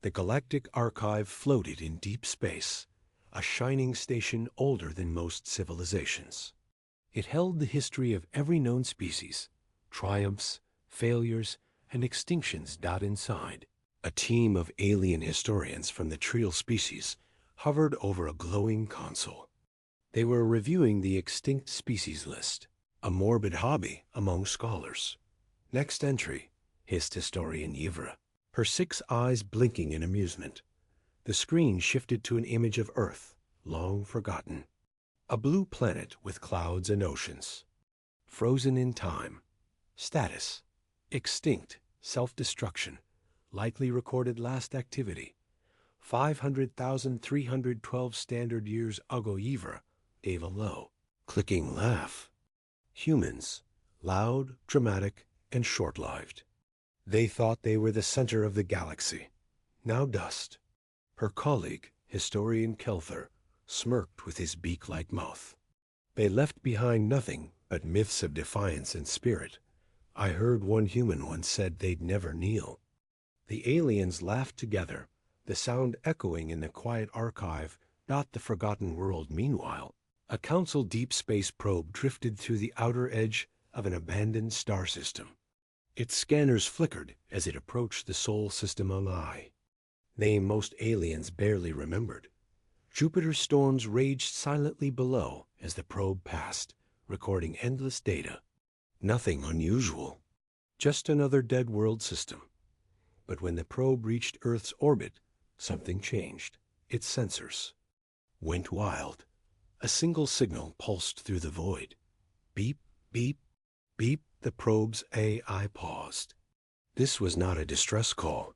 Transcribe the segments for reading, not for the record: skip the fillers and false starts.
The Galactic Archive floated in deep space, a shining station older than most civilizations. It held the history of every known species, triumphs, failures, and extinctions inside. A team of alien historians from the Trial species hovered over a glowing console. They were reviewing the extinct species list, a morbid hobby among scholars. Next entry, hissed historian Yvra, her 6 eyes blinking in amusement. The screen shifted to an image of Earth, long forgotten. A blue planet with clouds and oceans. Frozen in time. Status: extinct, self-destruction. Likely recorded last activity: 500,312 standard years ago. Yvra gave a low, clicking laugh. Humans, loud, dramatic, and short-lived. They thought they were the center of the galaxy. Now dust. Her colleague, historian Kelther, smirked with his beak-like mouth. They left behind nothing but myths of defiance and spirit. I heard one human once said they'd never kneel. The aliens laughed together, the sound echoing in the quiet archive, not the forgotten world. Meanwhile, a Council deep space probe drifted through the outer edge of an abandoned star system. Its scanners flickered as it approached the Sol system Ally. Name most aliens barely remembered. Jupiter's storms raged silently below as the probe passed, recording endless data. Nothing unusual, just another dead world system. But when the probe reached Earth's orbit, something changed. Its sensors went wild. A single signal pulsed through the void. Beep, beep, beep. The probe's AI paused. This was not a distress call,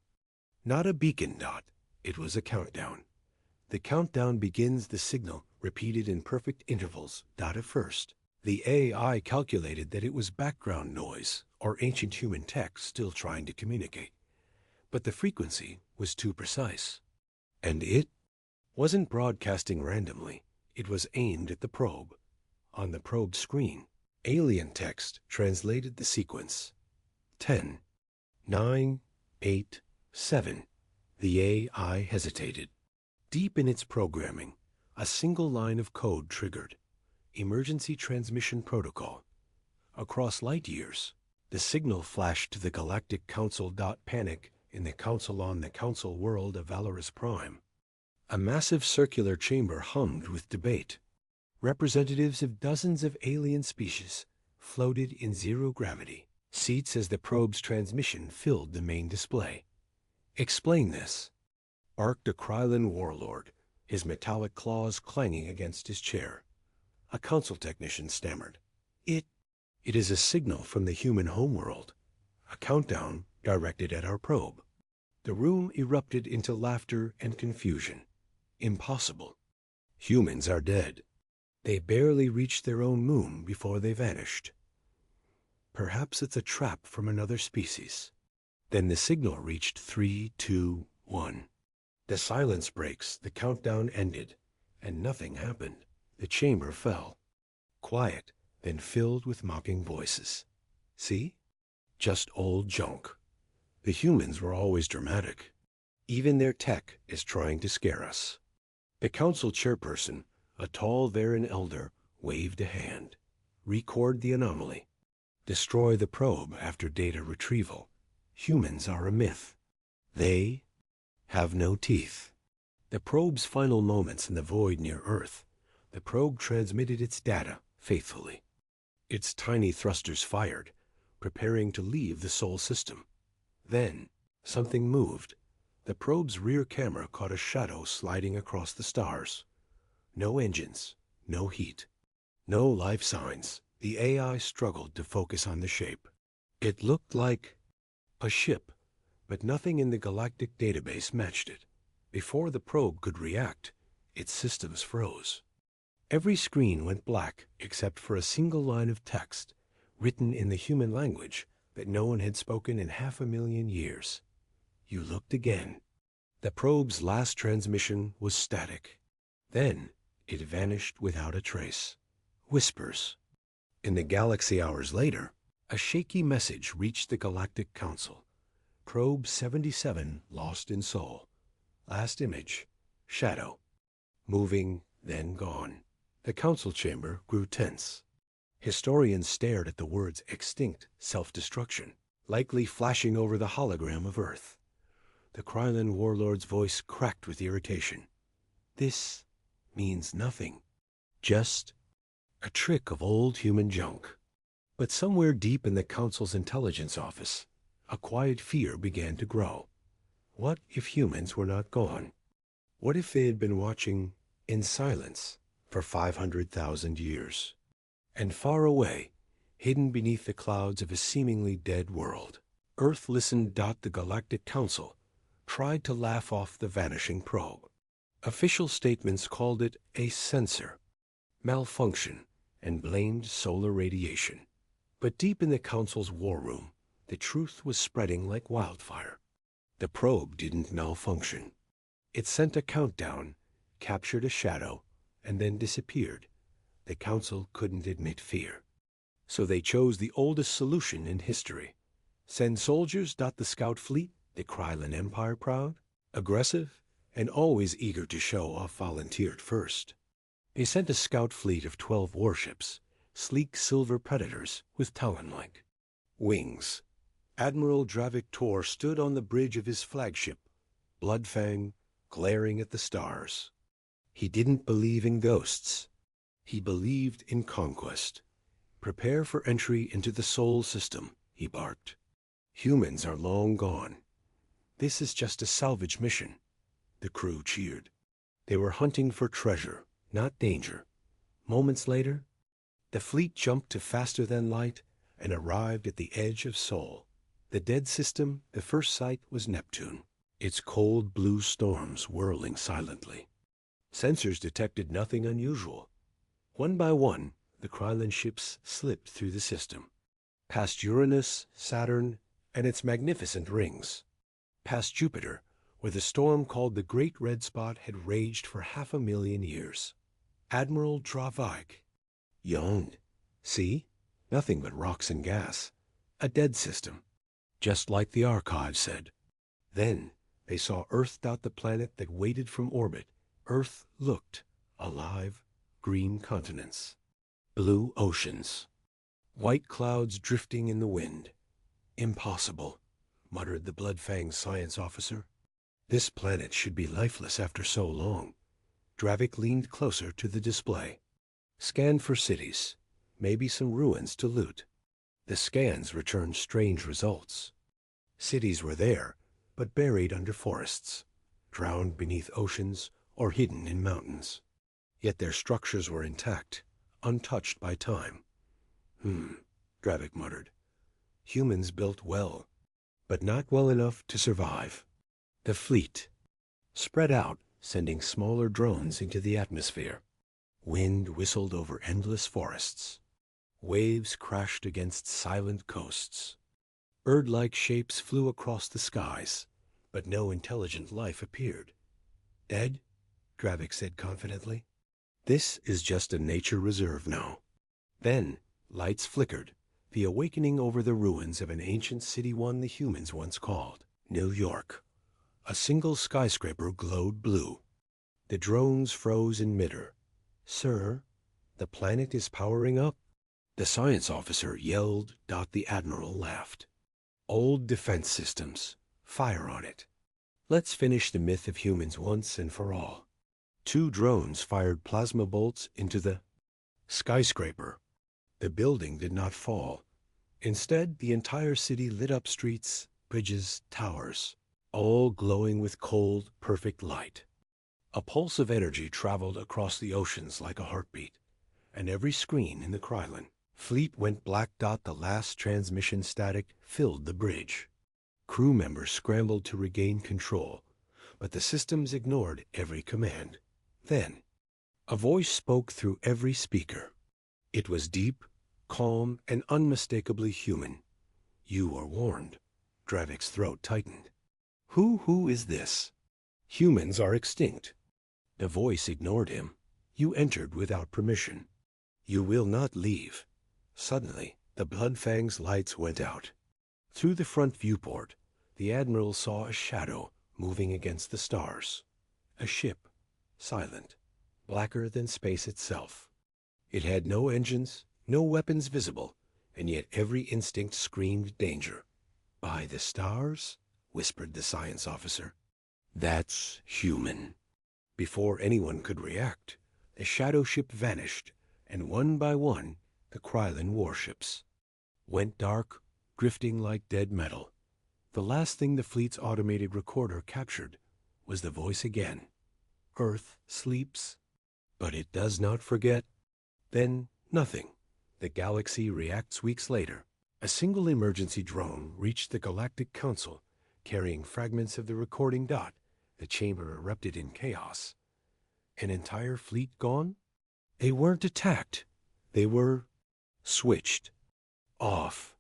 not a beacon dot. It was a countdown. The countdown begins, the signal repeated in perfect intervals. At first, the AI calculated that it was background noise or ancient human tech still trying to communicate. But the frequency was too precise. And it wasn't broadcasting randomly. It was aimed at the probe. On the probe screen, alien text translated the sequence. 10, 9, 8, 7. The AI hesitated. Deep in its programming, a single line of code triggered. Emergency transmission protocol. Across light years, the signal flashed to the Galactic Council. Panic in the Council on the Council world of Valorous Prime. A massive circular chamber hummed with debate. Representatives of dozens of alien species floated in zero gravity seats as the probe's transmission filled the main display. Explain this, barked a Krylon warlord, his metallic claws clanging against his chair. A council technician stammered. It is a signal from the human homeworld. A countdown directed at our probe. The room erupted into laughter and confusion. Impossible. Humans are dead. They barely reached their own moon before they vanished. Perhaps it's a trap from another species. Then the signal reached 3, 2, 1. The silence breaks, the countdown ended, and nothing happened. The chamber fell. Quiet, then filled with mocking voices. See? Just old junk. The humans were always dramatic. Even their tech is trying to scare us. The council chairperson, a tall Varan elder, waved a hand. Record the anomaly. Destroy the probe after data retrieval. Humans are a myth. They have no teeth. The probe's final moments in the void near Earth. The probe transmitted its data faithfully. Its tiny thrusters fired, preparing to leave the Sol system. Then, something moved. The probe's rear camera caught a shadow sliding across the stars. No engines, no heat, no life signs. The AI struggled to focus on the shape. It looked like a ship, but nothing in the galactic database matched it. Before the probe could react, its systems froze. Every screen went black except for a single line of text, written in the human language that no one had spoken in 500,000 years. You looked again. The probe's last transmission was static. Then it vanished without a trace. Whispers. In the galaxy hours later, a shaky message reached the Galactic Council. Probe 77 lost in Sol. Last image. Shadow. Moving, then gone. The council chamber grew tense. Historians stared at the words extinct self-destruction, likely flashing over the hologram of Earth. The Krylon warlord's voice cracked with irritation. This means nothing. Just a trick of old human junk. But somewhere deep in the council's intelligence office, a quiet fear began to grow. What if humans were not gone? What if they had been watching in silence for 500,000 years? And far away, hidden beneath the clouds of a seemingly dead world, Earth listened. The Galactic Council tried to laugh off the vanishing probe. Official statements called it a sensor malfunction and blamed solar radiation. But deep in the Council's war room, the truth was spreading like wildfire. The probe didn't malfunction. It sent a countdown, captured a shadow, and then disappeared. The Council couldn't admit fear. So they chose the oldest solution in history. Send soldiers. The scout fleet, the Krylon Empire proud, aggressive, and always eager to show off, volunteered first. They sent a scout fleet of 12 warships, sleek silver predators with talon-like wings. Admiral Dravik stood on the bridge of his flagship, Bloodfang, glaring at the stars. He didn't believe in ghosts. He believed in conquest. Prepare for entry into the Sol system, he barked. Humans are long gone. This is just a salvage mission. The crew cheered. They were hunting for treasure, not danger. Moments later, the fleet jumped to faster than light and arrived at the edge of Sol. The dead system, the first sight, was Neptune, its cold blue storms whirling silently. Sensors detected nothing unusual. One by one, the Krylon ships slipped through the system, past Uranus, Saturn, and its magnificent rings, past Jupiter, where the storm called the Great Red Spot had raged for 500,000 years. Admiral Dravik yawned. See? Nothing but rocks and gas. A dead system, just like the archive said. Then they saw Earth. The planet that waited from orbit. Earth looked alive. Green continents, blue oceans, white clouds drifting in the wind. Impossible, muttered the Bloodfang science officer. This planet should be lifeless after so long. Dravik leaned closer to the display. Scan for cities, maybe some ruins to loot. The scans returned strange results. Cities were there, but buried under forests, drowned beneath oceans, or hidden in mountains. Yet their structures were intact, untouched by time. Dravik muttered. Humans built well, but not well enough to survive. The fleet spread out, sending smaller drones into the atmosphere. Wind whistled over endless forests. Waves crashed against silent coasts. Bird-like shapes flew across the skies, but no intelligent life appeared. Dead? Dravik said confidently. This is just a nature reserve now. Then lights flickered, the awakening over the ruins of an ancient city, one the humans once called New York. A single skyscraper glowed blue. The drones froze in midair. Sir, the planet is powering up. The science officer yelled. The admiral laughed. Old defense systems. Fire on it. Let's finish the myth of humans once and for all. 2 drones fired plasma bolts into the skyscraper. The building did not fall. Instead, the entire city lit up, streets, bridges, towers, all glowing with cold, perfect light. A pulse of energy traveled across the oceans like a heartbeat, and every screen in the Krylon fleet went black. The last transmission static filled the bridge. Crew members scrambled to regain control, but the systems ignored every command. Then, a voice spoke through every speaker. It was deep, calm, and unmistakably human. You are warned. Dravik's throat tightened. Who is this? Humans are extinct. The voice ignored him. You entered without permission. You will not leave. Suddenly, the Bloodfang's lights went out. Through the front viewport, the Admiral saw a shadow moving against the stars. A ship, silent, blacker than space itself. It had no engines, no weapons visible, and yet every instinct screamed danger. "By the stars?" whispered the science officer. "That's human." Before anyone could react, the shadow ship vanished, and one by one, the Krylon warships went dark, drifting like dead metal. The last thing the fleet's automated recorder captured was the voice again. "Earth sleeps, but it does not forget." Then nothing. The galaxy reacts weeks later. A single emergency drone reached the Galactic Council, carrying fragments of the recording dot. The chamber erupted in chaos. An entire fleet gone? They weren't attacked. They were switched off.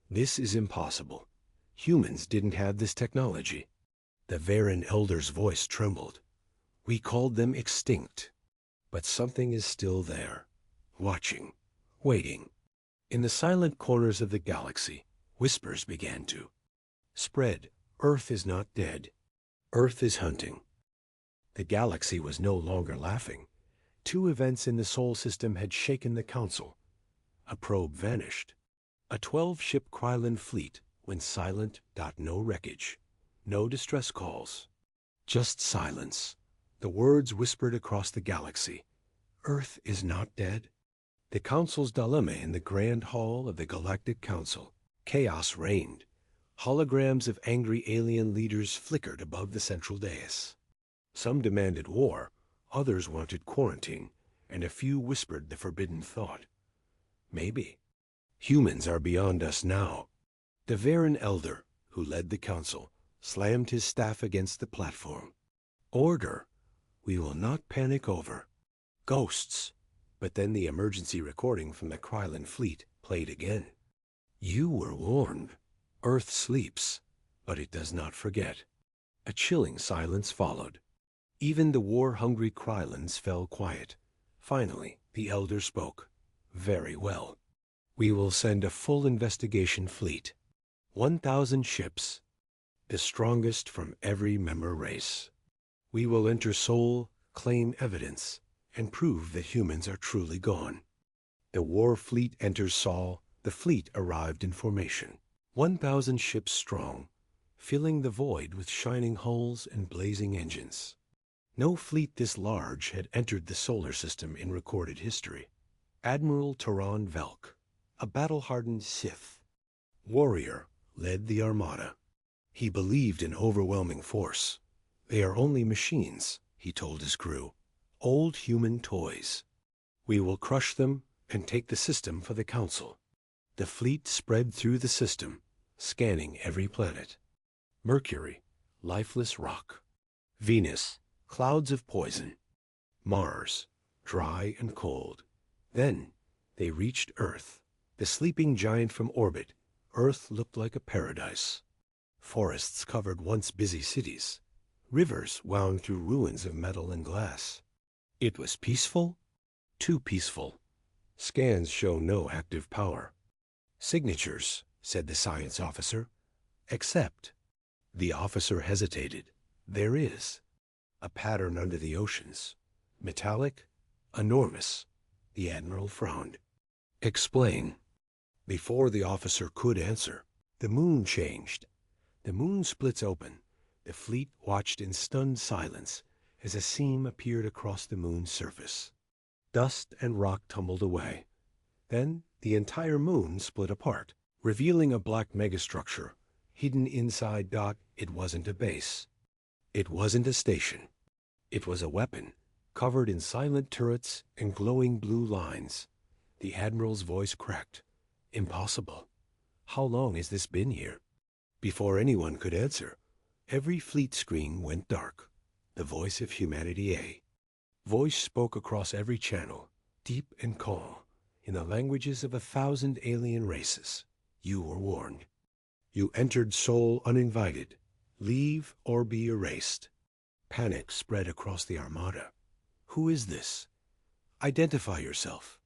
This is impossible. Humans didn't have this technology. The Varen Elder's voice trembled. "We called them extinct. But something is still there, watching, waiting." In the silent corners of the galaxy, whispers began to spread. Earth is not dead. Earth is hunting. The galaxy was no longer laughing. Two events in the Sol system had shaken the Council. A probe vanished. A 12-ship Krylon fleet went silent. No wreckage. No distress calls. Just silence. The words whispered across the galaxy. Earth is not dead. The Council's dilemma in the Grand Hall of the Galactic Council. Chaos reigned. Holograms of angry alien leaders flickered above the central dais. Some demanded war, others wanted quarantine, and a few whispered the forbidden thought. Maybe. Humans are beyond us now. The Varen Elder, who led the council, slammed his staff against the platform. "Order. We will not panic over ghosts." But then the emergency recording from the Krylon fleet played again. "You were warned. Earth sleeps, but it does not forget." A chilling silence followed. Even the war-hungry Krylons fell quiet. Finally, the Elder spoke. "Very well. We will send a full investigation fleet. 1,000 ships, the strongest from every member race. We will enter Sol, claim evidence, and prove that humans are truly gone." The war fleet enters Sol. The fleet arrived in formation. 1,000 ships strong, filling the void with shining hulls and blazing engines. No fleet this large had entered the solar system in recorded history. Admiral Taran Velk, a battle-hardened Sith warrior, led the armada. He believed in overwhelming force. "They are only machines," he told his crew. "Old human toys. We will crush them and take the system for the Council." The fleet spread through the system, scanning every planet. Mercury, lifeless rock. Venus, clouds of poison. Mars, dry and cold. Then they reached Earth, the sleeping giant from orbit. Earth looked like a paradise. Forests covered once busy cities. Rivers wound through ruins of metal and glass. It was peaceful, too peaceful. Scans show no active power. "Signatures," said the science officer. "Except." The officer hesitated. "There is a pattern under the oceans. Metallic, enormous." The admiral frowned. "Explain." Before the officer could answer, the moon changed. The moon splits open. The fleet watched in stunned silence as a seam appeared across the moon's surface. Dust and rock tumbled away. Then the entire moon split apart, revealing a black megastructure. Hidden inside. It wasn't a base. It wasn't a station. It was a weapon, covered in silent turrets and glowing blue lines. The admiral's voice cracked. "Impossible. How long has this been here?" Before anyone could answer, every fleet screen went dark. The voice of Humanity A. Voice spoke across every channel, deep and calm, in the languages of 1,000 alien races. "You were warned. You entered Sol uninvited. Leave or be erased." Panic spread across the armada. "Who is this? Identify yourself."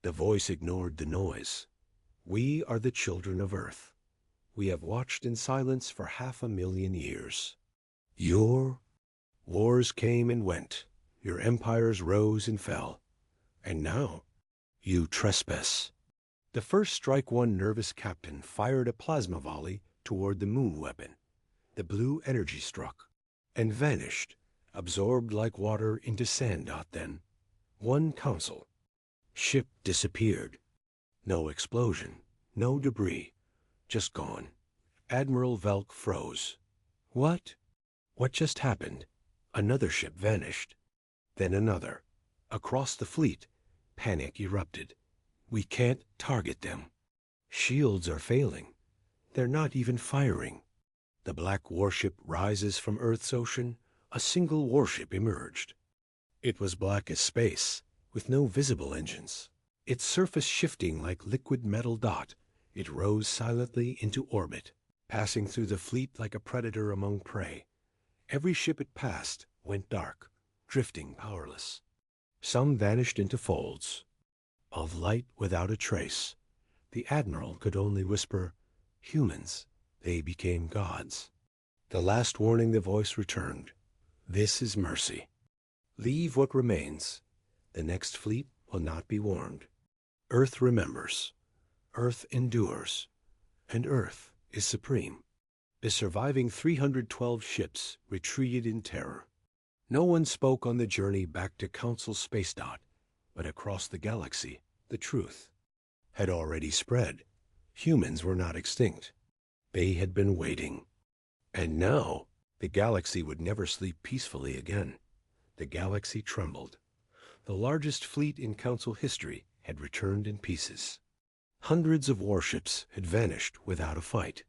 The voice ignored the noise. "We are the children of Earth. We have watched in silence for 500,000 years." Your wars came and went, your empires rose and fell, and now you trespass. The first strike one nervous captain fired a plasma volley toward the moon weapon. The blue energy struck and vanished, absorbed like water into sand. Then, one council ship disappeared. No explosion, no debris, just gone. Admiral Velk froze. What? What just happened? Another ship vanished. Then another. Across the fleet, panic erupted. We can't target them. Shields are failing. They're not even firing. The black warship rises from Earth's ocean. A single warship emerged. It was black as space, with no visible engines. Its surface shifting like liquid metal dot, it rose silently into orbit, passing through the fleet like a predator among prey. Every ship it passed went dark, drifting powerless. Some vanished into folds of light without a trace. The admiral could only whisper, "Humans, they became gods." The last warning the voice returned. "This is mercy. Leave what remains. The next fleet will not be warned. Earth remembers. Earth endures. And Earth is supreme." The surviving 312 ships retreated in terror. No one spoke on the journey back to Council Space Dot, but across the galaxy, the truth had already spread. Humans were not extinct. They had been waiting. And now, the galaxy would never sleep peacefully again. The galaxy trembled. The largest fleet in Council history had returned in pieces. Hundreds of warships had vanished without a fight.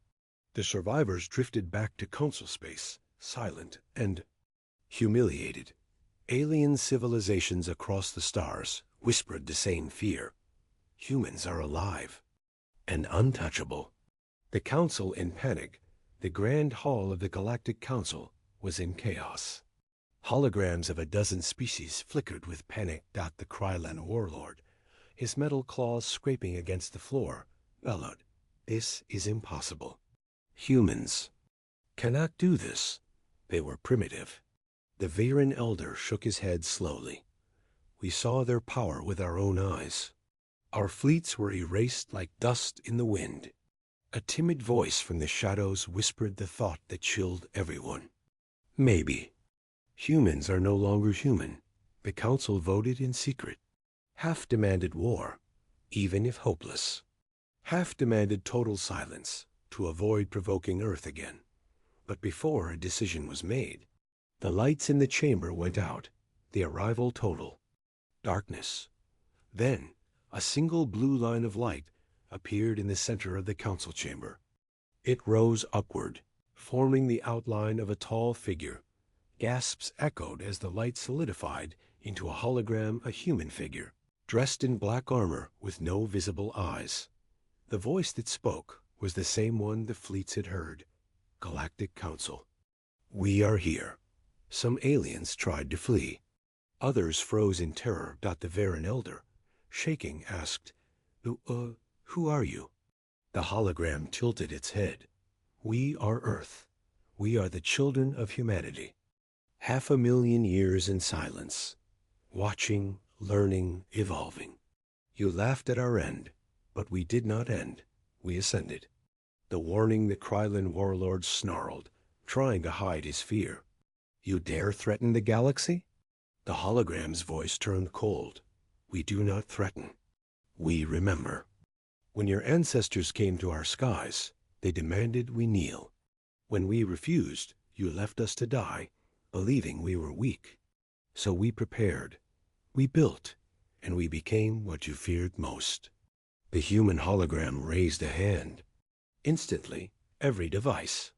The survivors drifted back to Council space, silent and humiliated. Alien civilizations across the stars whispered the same fear. Humans are alive and untouchable. The Council in panic. The Grand Hall of the Galactic Council was in chaos. Holograms of a dozen species flickered with panic. The Krylon warlord, his metal claws scraping against the floor, bellowed, "This is impossible. Humans cannot do this." They were primitive. The Varen elder shook his head slowly. "We saw their power with our own eyes. Our fleets were erased like dust in the wind." A timid voice from the shadows whispered the thought that chilled everyone. "Maybe. Humans are no longer human." The Council voted in secret. Half demanded war, even if hopeless. Half demanded total silence to avoid provoking Earth again. But before a decision was made, the lights in the chamber went out, the arrival total. Darkness. Then, a single blue line of light appeared in the center of the Council chamber. It rose upward, forming the outline of a tall figure. Gasps echoed as the light solidified into a hologram, a human figure, dressed in black armor with no visible eyes. The voice that spoke was the same one the fleets had heard. Galactic Council. "We are here." Some aliens tried to flee. Others froze in terror. The Varen elder, shaking, asked, Who are you?" The hologram tilted its head. "We are Earth. We are the children of humanity. 500,000 years in silence, watching, learning, evolving. You laughed at our end, but we did not end. We ascended." The warning the Krylon warlord snarled, trying to hide his fear. "You dare threaten the galaxy?" The hologram's voice turned cold. "We do not threaten. We remember. When your ancestors came to our skies, they demanded we kneel. When we refused, you left us to die, believing we were weak. So we prepared. We built, and we became what you feared most." The human hologram raised a hand. Instantly, every device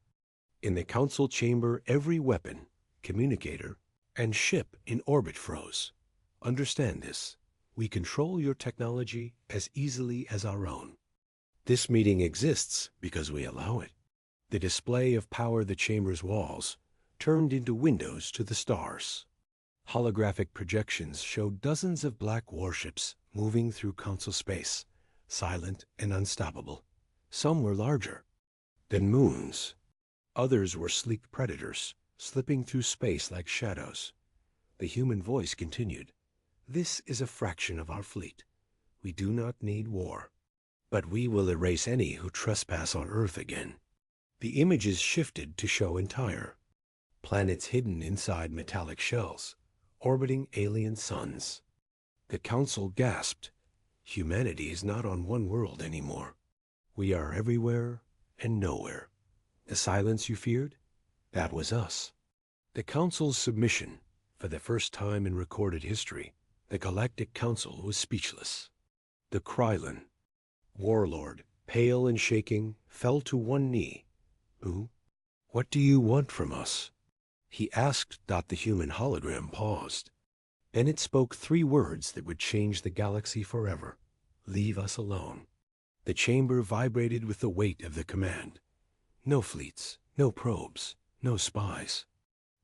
in the Council chamber, every weapon, communicator, and ship in orbit froze. "Understand this. We control your technology as easily as our own. This meeting exists because we allow it." The display of power the chamber's walls turned into windows to the stars. Holographic projections showed dozens of black warships moving through Council space, silent and unstoppable. Some were larger than moons. Others were sleek predators, slipping through space like shadows. The human voice continued, "This is a fraction of our fleet. We do not need war. But we will erase any who trespass on Earth again." The images shifted to show entire planets hidden inside metallic shells, orbiting alien suns. The council gasped. Humanity is not on one world anymore. We are everywhere and nowhere. The silence you feared? That was us. The council's submission. For the first time in recorded history, the Galactic Council was speechless. The Krylon warlord, pale and shaking, fell to one knee. "Who? What do you want from us?" he asked. The human hologram paused. Then it spoke 3 words that would change the galaxy forever. "Leave us alone." The chamber vibrated with the weight of the command. No fleets, no probes, no spies.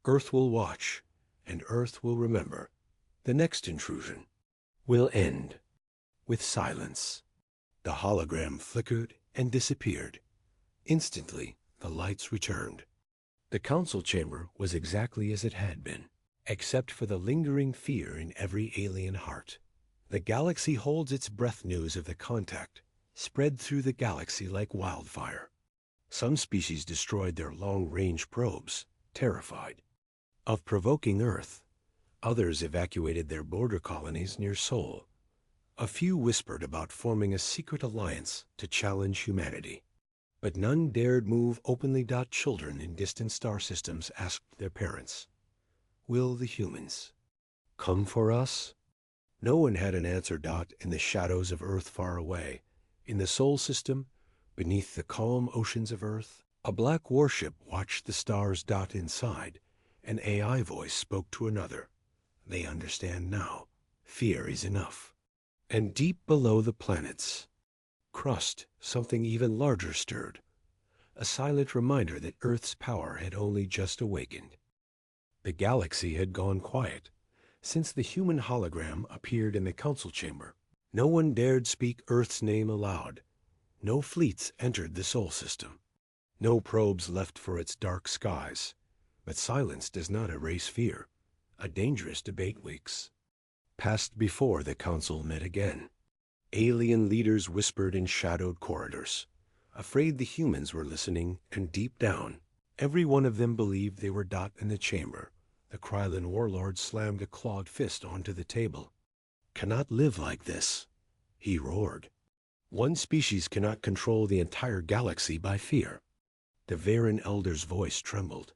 Earth will watch, and Earth will remember. The next intrusion will end with silence. The hologram flickered and disappeared. Instantly, the lights returned. The council chamber was exactly as it had been, except for the lingering fear in every alien heart. The galaxy holds its breath. News of the contact spread through the galaxy like wildfire. Some species destroyed their long-range probes, terrified of provoking Earth. Others evacuated their border colonies near Sol. A few whispered about forming a secret alliance to challenge humanity. But none dared move openly. Children in distant star systems asked their parents, "Will the humans come for us?" No one had an answer. In the shadows of Earth far away, in the Sol system, beneath the calm oceans of Earth, a black warship watched the stars. Inside, an AI voice spoke to another. "They understand now. Fear is enough." And deep below the planets, crust, something even larger stirred. A silent reminder that Earth's power had only just awakened. The galaxy had gone quiet since the human hologram appeared in the council chamber. No one dared speak Earth's name aloud. No fleets entered the Sol system. No probes left for its dark skies. But silence does not erase fear. A dangerous debate weeks passed before the council met again. Alien leaders whispered in shadowed corridors, afraid the humans were listening, and deep down, every one of them believed they were. In the chamber, the Krylon warlord slammed a clawed fist onto the table. "Cannot live like this," he roared. "One species cannot control the entire galaxy by fear." The Varen elder's voice trembled.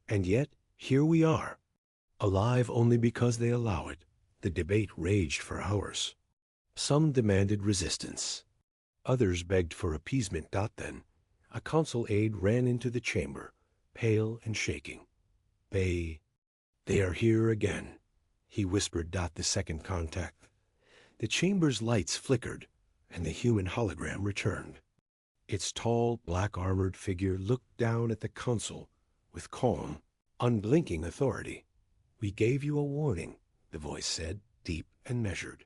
"And yet, here we are, alive only because they allow it." The debate raged for hours. Some demanded resistance. Others begged for appeasement. Then, a council aide ran into the chamber, pale and shaking. They are here again," he whispered. The second contact. The chamber's lights flickered, and the human hologram returned. Its tall, black-armored figure looked down at the council with calm, unblinking authority. "We gave you a warning," the voice said, deep and measured.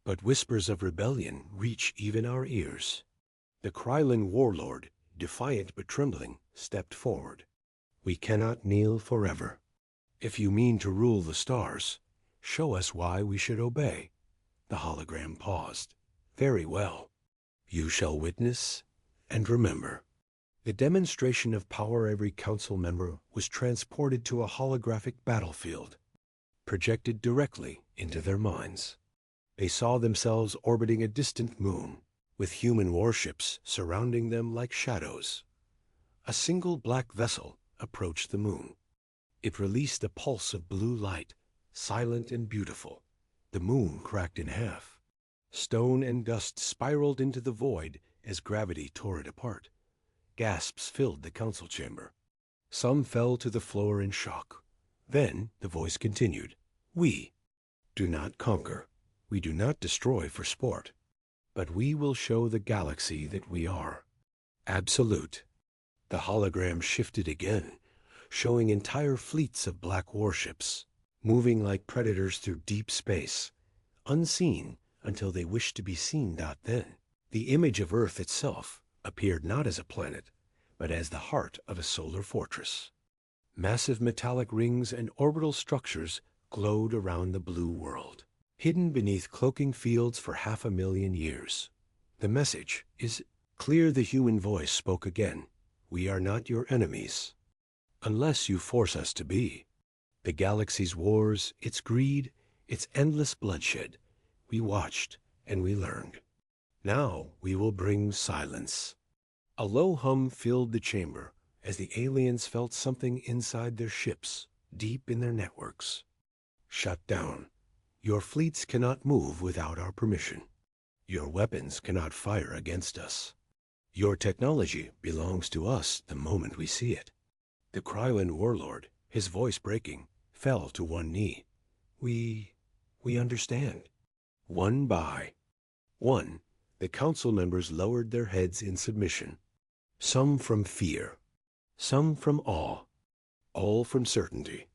"But whispers of rebellion reach even our ears." The Krylon warlord, defiant but trembling, stepped forward. "We cannot kneel forever. If you mean to rule the stars, show us why we should obey." The hologram paused. "Very well. You shall witness and remember." The demonstration of power. Every council member was transported to a holographic battlefield, projected directly into their minds. They saw themselves orbiting a distant moon, with human warships surrounding them like shadows. A single black vessel approached the moon. It released a pulse of blue light, silent and beautiful. The moon cracked in half. Stone and dust spiraled into the void as gravity tore it apart. Gasps filled the council chamber. Some fell to the floor in shock. Then the voice continued. "We do not conquer. We do not destroy for sport. But we will show the galaxy that we are absolute." The hologram shifted again, showing entire fleets of black warships, moving like predators through deep space, unseen until they wished to be seen. Then, the image of Earth itself appeared not as a planet, but as the heart of a solar fortress. Massive metallic rings and orbital structures glowed around the blue world, hidden beneath cloaking fields for 500,000 years. The message is clear. The human voice spoke again. We are not your enemies, unless you force us to be. The galaxy's wars, its greed, its endless bloodshed. We watched and we learned. Now we will bring silence. A low hum filled the chamber as the aliens felt something inside their ships, deep in their networks. Shut down. Your fleets cannot move without our permission. Your weapons cannot fire against us. Your technology belongs to us the moment we see it. The Krylon warlord, his voice breaking, fell to one knee. We understand. One by one, the council members lowered their heads in submission. Some from fear, some from awe, all from certainty.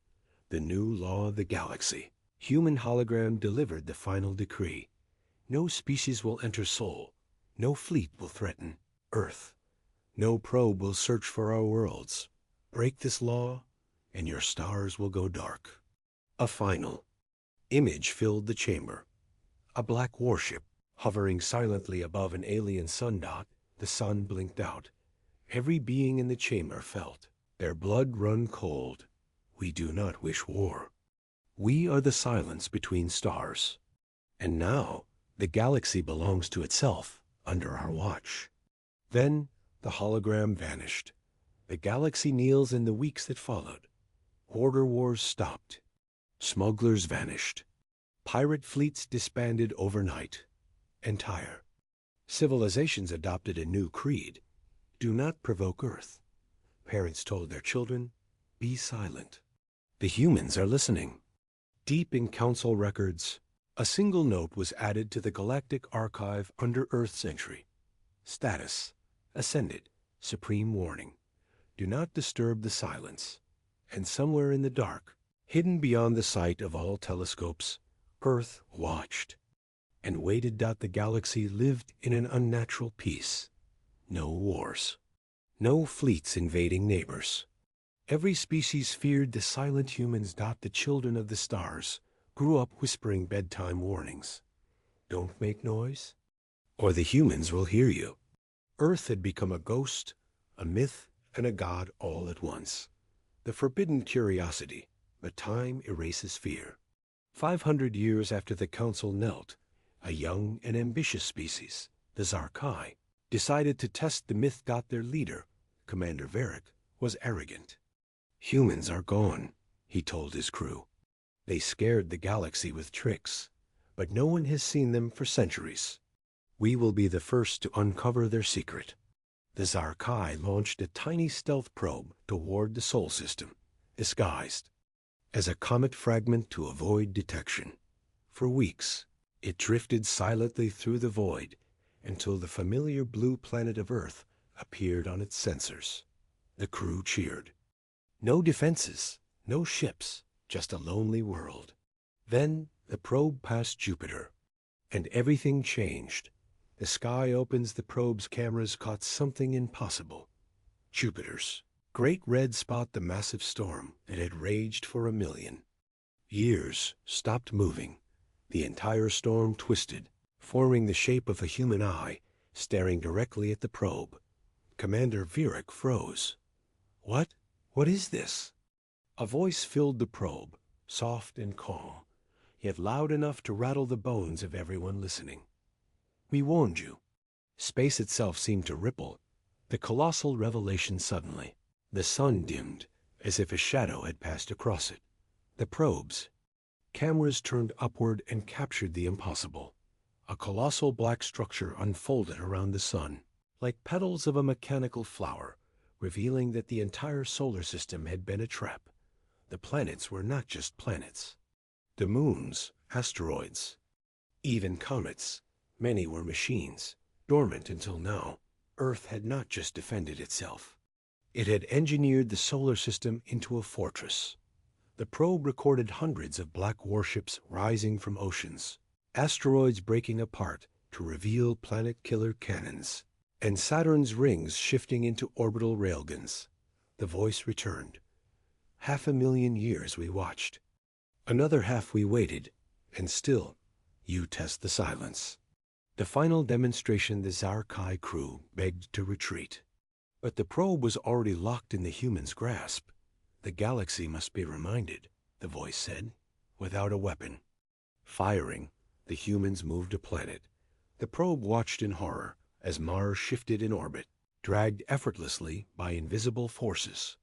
The new law of the galaxy. Human hologram delivered the final decree. No species will enter Sol. No fleet will threaten Earth. No probe will search for our worlds. Break this law, and your stars will go dark. A final image filled the chamber. A black warship, hovering silently above an alien sun dot. The sun blinked out. Every being in the chamber felt their blood run cold. We do not wish war. We are the silence between stars. And now the galaxy belongs to itself under our watch. Then the hologram vanished. The galaxy kneels in the weeks that followed. Border wars stopped. Smugglers vanished. Pirate fleets disbanded overnight. Entire civilizations adopted a new creed. Do not provoke Earth. Parents told their children, be silent. The humans are listening. Deep in council records, a single note was added to the Galactic Archive under Earth's entry. Status: Ascended. Supreme warning. Do not disturb the silence. And somewhere in the dark, hidden beyond the sight of all telescopes, Earth watched and waited. The galaxy lived in an unnatural peace. No wars. No fleets invading neighbors. Every species feared the silent humans. The children of the stars grew up whispering bedtime warnings. Don't make noise, or the humans will hear you. Earth had become a ghost, a myth, and a god all at once. The forbidden curiosity, but time erases fear. 500 years after the council knelt, a young and ambitious species, the Zarkai, decided to test the myth. Their leader, Commander Varric, was arrogant. Humans are gone, he told his crew. They scared the galaxy with tricks, but no one has seen them for centuries. We will be the first to uncover their secret. The Zarkai launched a tiny stealth probe toward the Sol system, disguised as a comet fragment to avoid detection. For weeks, it drifted silently through the void until the familiar blue planet of Earth appeared on its sensors. The crew cheered. No defenses, no ships, just a lonely world. Then the probe passed Jupiter, and everything changed. The sky opens. The probe's cameras caught something impossible. Jupiter's great red spot, the massive storm that had raged for 1,000,000 years, stopped moving. The entire storm twisted, forming the shape of a human eye, staring directly at the probe. Commander Varric froze. What is this? A voice filled the probe, soft and calm, yet loud enough to rattle the bones of everyone listening. We warned you. Space itself seemed to ripple. The colossal revelation suddenly. The sun dimmed, as if a shadow had passed across it. The probes. Cameras turned upward and captured the impossible. A colossal black structure unfolded around the sun, like petals of a mechanical flower, revealing that the entire solar system had been a trap. The planets were not just planets. The moons, asteroids, even comets. Many were machines, dormant until now. Earth had not just defended itself. It had engineered the solar system into a fortress. The probe recorded hundreds of black warships rising from oceans, asteroids breaking apart to reveal planet-killer cannons, and Saturn's rings shifting into orbital railguns. The voice returned. 500,000 years we watched. Another half we waited, and still, you test the silence. The final demonstration, the Zarkai crew begged to retreat. But the probe was already locked in the humans' grasp. The galaxy must be reminded, the voice said, without a weapon. Firing, the humans moved a planet. The probe watched in horror as Mars shifted in orbit, dragged effortlessly by invisible forces,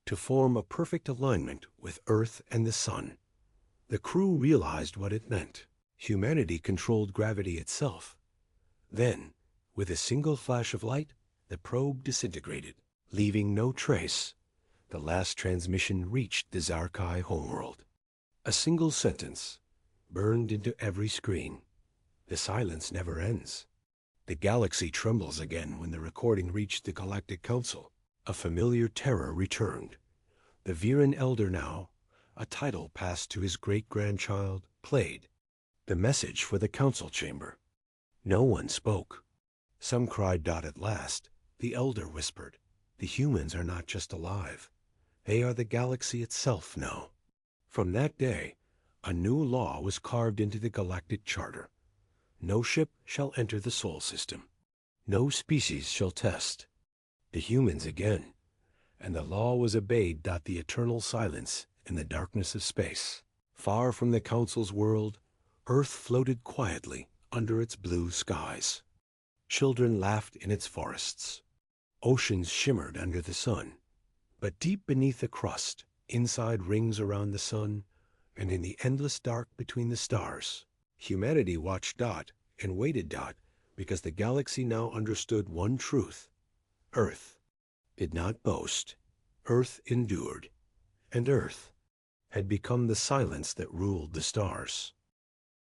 to form a perfect alignment with Earth and the Sun. The crew realized what it meant. Humanity controlled gravity itself. Then, with a single flash of light, the probe disintegrated, leaving no trace. The last transmission reached the Zarkai homeworld. A single sentence, burned into every screen. The silence never ends. The galaxy trembles again when the recording reached the Galactic Council. A familiar terror returned. The Viren Elder now, a title passed to his great-grandchild, played. The message for the council chamber. No one spoke. Some cried out at last. The Elder whispered, "The humans are not just alive. They are the galaxy itself now." From that day, a new law was carved into the Galactic Charter. No ship shall enter the Sol system. No species shall test. The humans again. And the law was obeyed. The eternal silence in the darkness of space. Far from the Council's world, Earth floated quietly under its blue skies. Children laughed in its forests. Oceans shimmered under the sun. But deep beneath the crust, inside rings around the sun, and in the endless dark between the stars, humanity watched and waited because the galaxy now understood one truth. Earth did not boast. Earth endured. And Earth had become the silence that ruled the stars.